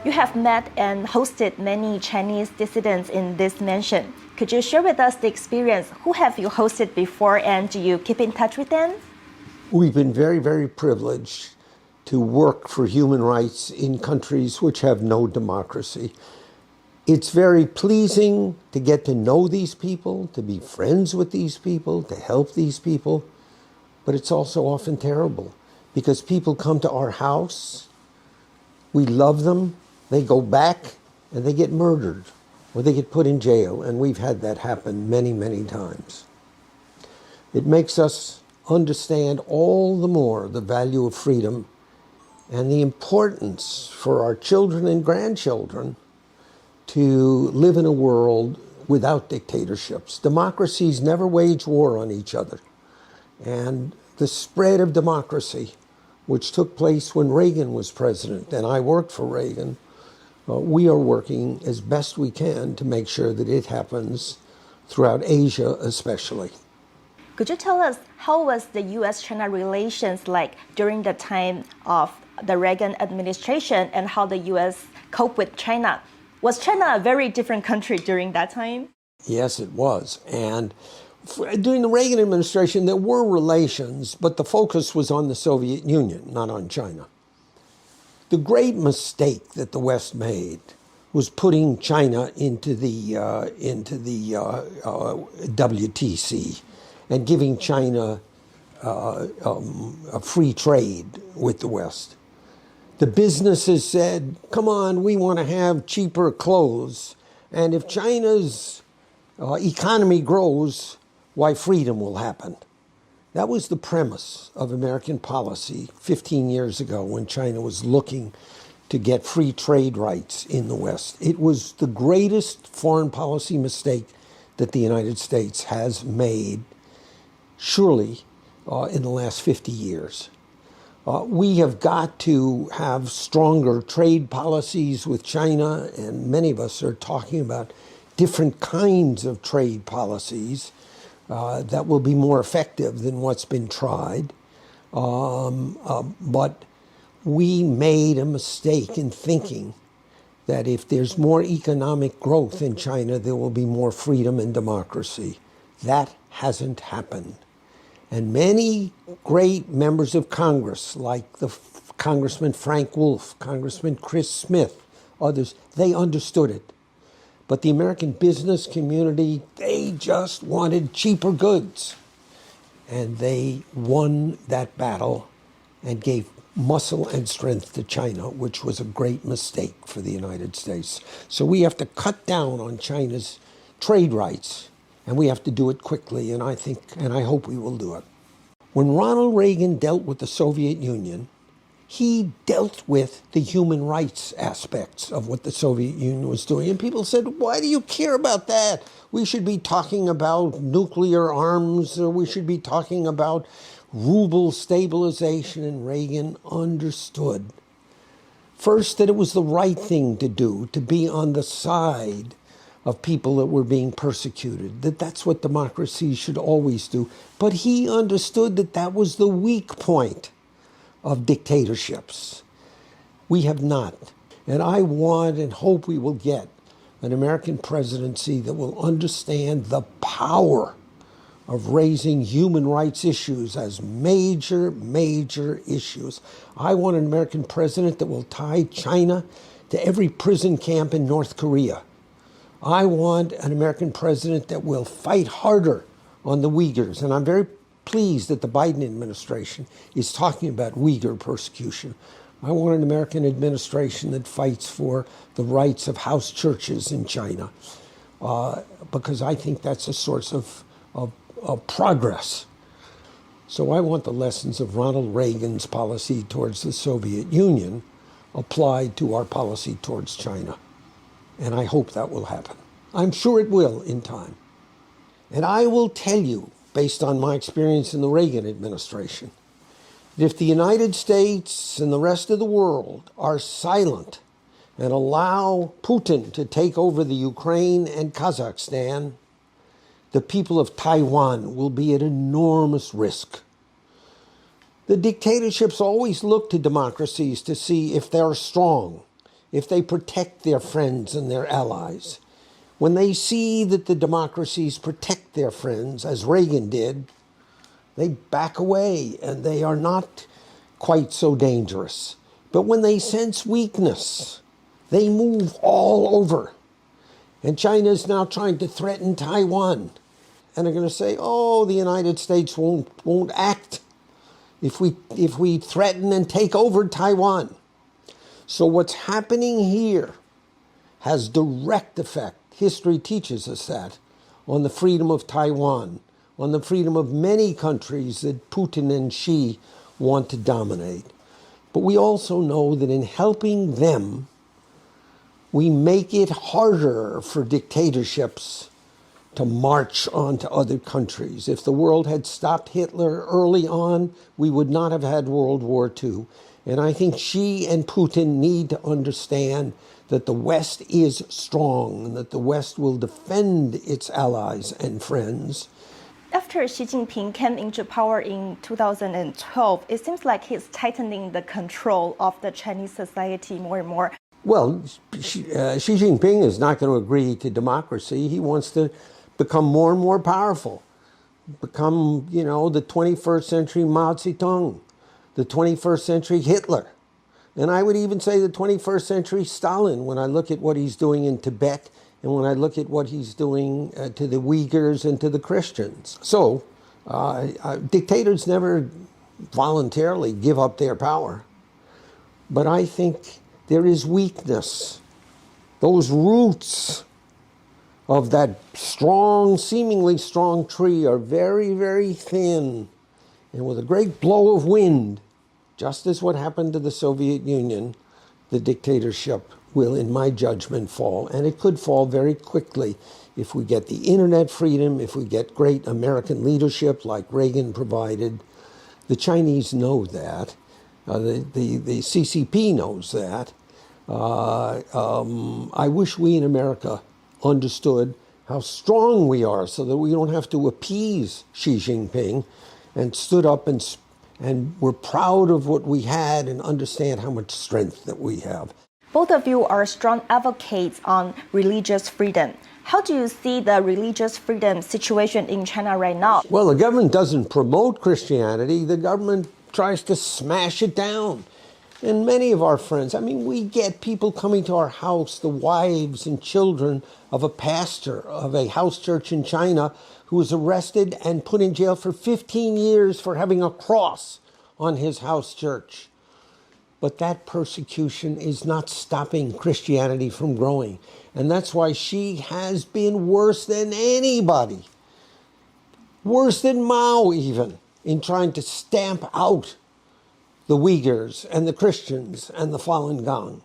You have met and hosted many Chinese dissidents in this mansion. Could you share with us the experience? Who have you hosted before, and do you keep in touch with them? We've been very, very privileged to work for human rights in countries which have no democracy. It's very pleasing to get to know these people, to be friends with these people, to help these people. But it's also often terrible because people come to our house, we love them, they go back and they get murdered or they get put in jail. And we've had that happen many, many times. It makes us understand all the more the value of freedom and the importance for our children and grandchildren to live in a world without dictatorships. Democracies never wage war on each other. And the spread of democracy, which took place when Reagan was president, and I worked for Reagan, we are working as best we can to make sure that it happens throughout Asia especially. Could you tell us how was the U.S.-China relations like during the time of the Reagan administration and how the U.S. coped with China? Was China a very different country during that time? Yes, it was. And during the Reagan administration, there were relations, but the focus was on the Soviet Union, not on China. The great mistake that the West made was putting China into the WTC and giving China a free trade with the West. The businesses said, come on, we want to have cheaper clothes. And if China's economy grows, why, freedom will happen. That was the premise of American policy 15 years ago when China was looking to get free trade rights in the West. It was the greatest foreign policy mistake that the United States has made, surely, in the last 50 years. We have got to have stronger trade policies with China, and many of us are talking about different kinds of trade policies that will be more effective than what's been tried. But we made a mistake in thinking that if there's more economic growth in China, there will be more freedom and democracy. That hasn't happened. And many great members of Congress, like the Congressman Frank Wolf, Congressman Chris Smith, others, they understood it. But the American business community, they just wanted cheaper goods. And they won that battle and gave muscle and strength to China, which was a great mistake for the United States. So we have to cut down on China's trade rights, and we have to do it quickly, and I hope we will do it. When Ronald Reagan dealt with the Soviet Union, he dealt with the human rights aspects of what the Soviet Union was doing. And people said, why do you care about that? We should be talking about nuclear arms, or we should be talking about ruble stabilization. And Reagan understood, first, that it was the right thing to do, to be on the side of people that were being persecuted, that's what democracy should always do. But he understood that that was the weak point of dictatorships. We have not. And I want and hope we will get an American presidency that will understand the power of raising human rights issues as major, major issues. I want an American president that will tie China to every prison camp in North Korea. I want an American president that will fight harder on the Uyghurs. And I'm very pleased that the Biden administration is talking about Uyghur persecution. I want an American administration that fights for the rights of house churches in China, because I think that's a source of progress. So I want the lessons of Ronald Reagan's policy towards the Soviet Union applied to our policy towards China. And I hope that will happen. I'm sure it will in time. And I will tell you, based on my experience in the Reagan administration, that if the United States and the rest of the world are silent and allow Putin to take over the Ukraine and Kazakhstan, the people of Taiwan will be at enormous risk. The dictatorships always look to democracies to see if they're strong, if they protect their friends and their allies. When they see that the democracies protect their friends, as Reagan did, they back away and they are not quite so dangerous. But when they sense weakness, they move all over. And China is now trying to threaten Taiwan. And they're going to say, oh, the United States won't act if we threaten and take over Taiwan. So what's happening here has direct effect. History teaches us that on the freedom of Taiwan, on the freedom of many countries that Putin and Xi want to dominate. But we also know that in helping them, we make it harder for dictatorships to march onto other countries. If the world had stopped Hitler early on, we would not have had World War II. And I think Xi and Putin need to understand that the West is strong and that the West will defend its allies and friends. After Xi Jinping came into power in 2012, it seems like he's tightening the control of the Chinese society more and more. Well, Xi Jinping is not going to agree to democracy. He wants to become more and more powerful, become, the 21st century Mao Zedong, the 21st century Hitler. And I would even say the 21st century Stalin when I look at what he's doing in Tibet and when I look at what he's doing to the Uyghurs and to the Christians. So dictators never voluntarily give up their power. But I think there is weakness. Those roots of that strong, seemingly strong tree are very, very thin. And with a great blow of wind, just as what happened to the Soviet Union, the dictatorship will, in my judgment, fall. And it could fall very quickly if we get the internet freedom, if we get great American leadership like Reagan provided. The Chinese know that. The CCP knows that. I wish we in America understood how strong we are so that we don't have to appease Xi Jinping and stood up and we're proud of what we had and understand how much strength that we have. Both of you are strong advocates on religious freedom. How do you see the religious freedom situation in China right now? Well, the government doesn't promote Christianity. The government tries to smash it down. And many of our friends, we get people coming to our house, the wives and children of a pastor of a house church in China who was arrested and put in jail for 15 years for having a cross on his house church. But that persecution is not stopping Christianity from growing. And that's why Xi has been worse than anybody, worse than Mao even, in trying to stamp out the Uyghurs and the Christians and the Falun Gong.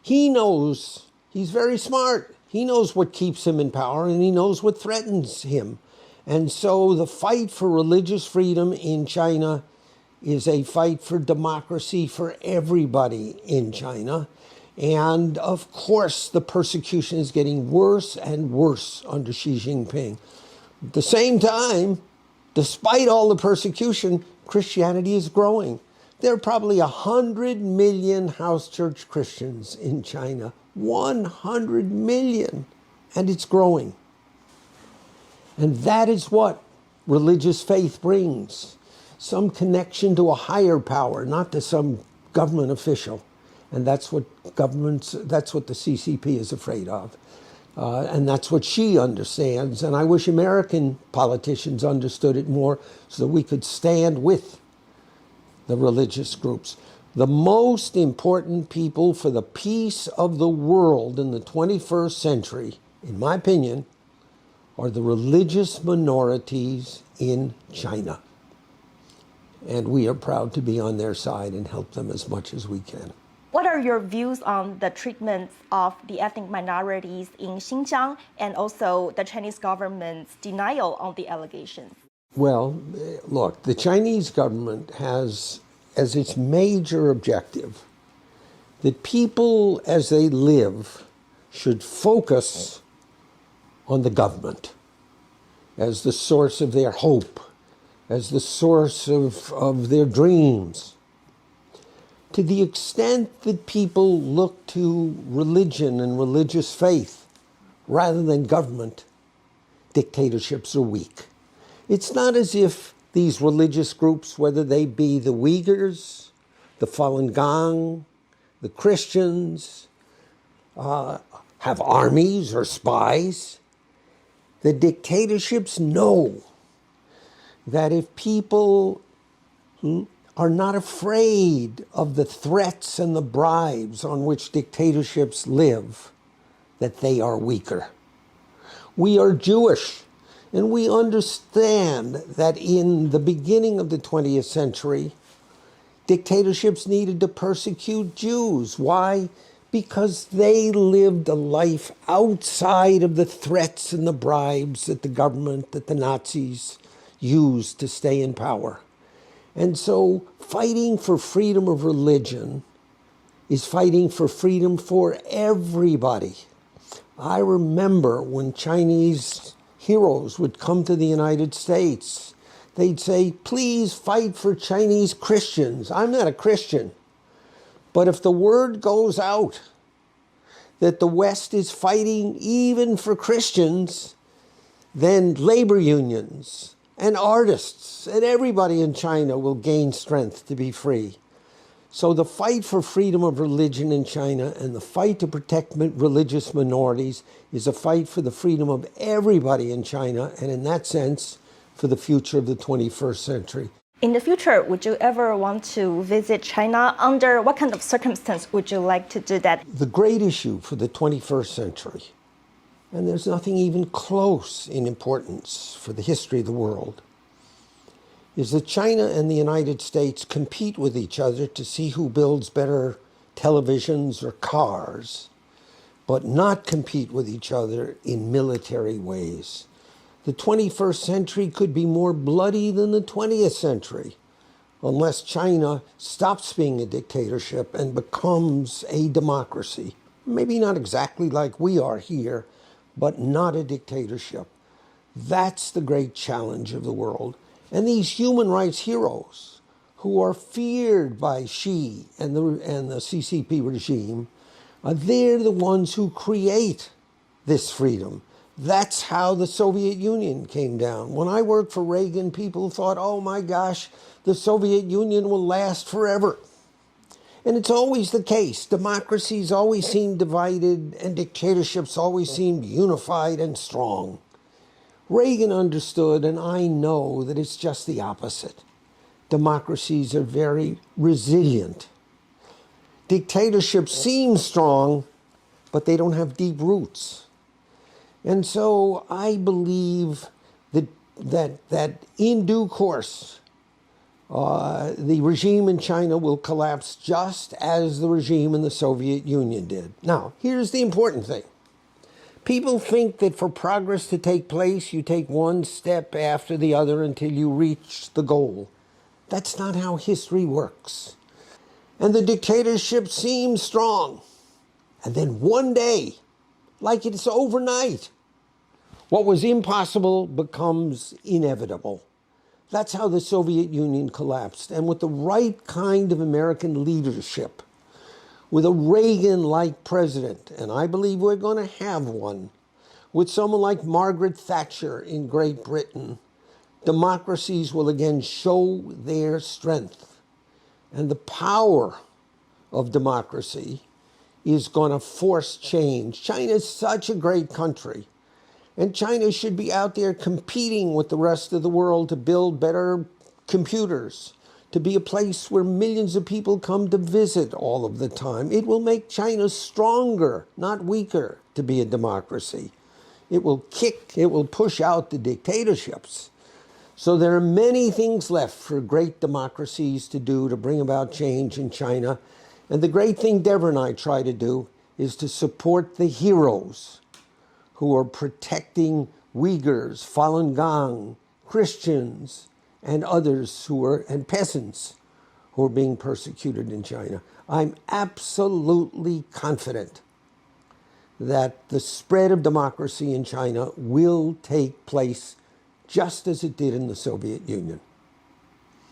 He knows, he's very smart. He knows what keeps him in power and he knows what threatens him. And so the fight for religious freedom in China is a fight for democracy for everybody in China. And of course, the persecution is getting worse and worse under Xi Jinping. At the same time, despite all the persecution, Christianity is growing. There are probably 100 million house church Christians in China. 100 million. And it's growing. And that is what religious faith brings. Some connection to a higher power, not to some government official. And that's what the CCP is afraid of. And that's what Xi understands. And I wish American politicians understood it more so that we could stand with the religious groups. The most important people for the peace of the world in the 21st century, in my opinion, are the religious minorities in China. And we are proud to be on their side and help them as much as we can. What are your views on the treatment of the ethnic minorities in Xinjiang and also the Chinese government's denial on the allegations? Well, look, the Chinese government has as its major objective that people as they live should focus on the government as the source of their hope, as the source of their dreams. To the extent that people look to religion and religious faith rather than government, dictatorships are weak. It's not as if these religious groups, whether they be the Uyghurs, the Falun Gong, the Christians, have armies or spies. The dictatorships know that if people are not afraid of the threats and the bribes on which dictatorships live, that they are weaker. We are Jewish, and we understand that in the beginning of the 20th century, dictatorships needed to persecute Jews. Why? Because they lived a life outside of the threats and the bribes that the government, that the Nazis used to stay in power. And so fighting for freedom of religion is fighting for freedom for everybody. I remember when Chinese heroes would come to the United States, they'd say, please fight for Chinese Christians. I'm not a Christian. But if the word goes out that the West is fighting even for Christians, then labor unions and artists and everybody in China will gain strength to be free. So the fight for freedom of religion in China and the fight to protect religious minorities is a fight for the freedom of everybody in China, and in that sense, for the future of the 21st century. In the future, would you ever want to visit China? Under what kind of circumstance would you like to do that? The great issue for the 21st century, and there's nothing even close in importance for the history of the world, is that China and the United States compete with each other to see who builds better televisions or cars, but not compete with each other in military ways. The 21st century could be more bloody than the 20th century unless China stops being a dictatorship and becomes a democracy. Maybe not exactly like we are here, but not a dictatorship. That's the great challenge of the world. And these human rights heroes who are feared by Xi and the CCP regime, they're the ones who create this freedom. That's how the Soviet Union came down. When I worked for Reagan, people thought, oh my gosh, the Soviet Union will last forever. And it's always the case. Democracies always seem divided and dictatorships always seem unified and strong. Reagan understood, and I know that it's just the opposite. Democracies are very resilient. Dictatorships seem strong, but they don't have deep roots. And so I believe that in due course, the regime in China will collapse just as the regime in the Soviet Union did. Now, here's the important thing. People think that for progress to take place, you take one step after the other until you reach the goal. That's not how history works. And the dictatorship seems strong. And then one day, like it's overnight, what was impossible becomes inevitable. That's how the Soviet Union collapsed. And with the right kind of American leadership, with a Reagan-like president, and I believe we're going to have one, with someone like Margaret Thatcher in Great Britain, democracies will again show their strength. And the power of democracy is going to force change. China is such a great country. And China should be out there competing with the rest of the world to build better computers, to be a place where millions of people come to visit all of the time. It will make China stronger, not weaker, to be a democracy. It will push out the dictatorships. So there are many things left for great democracies to do to bring about change in China. And the great thing Deborah and I try to do is to support the heroes who are protecting Uyghurs, Falun Gong, Christians, and others and peasants who are being persecuted in China. I'm absolutely confident that the spread of democracy in China will take place just as it did in the Soviet Union.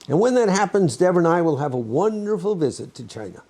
And when that happens, Deborah and I will have a wonderful visit to China.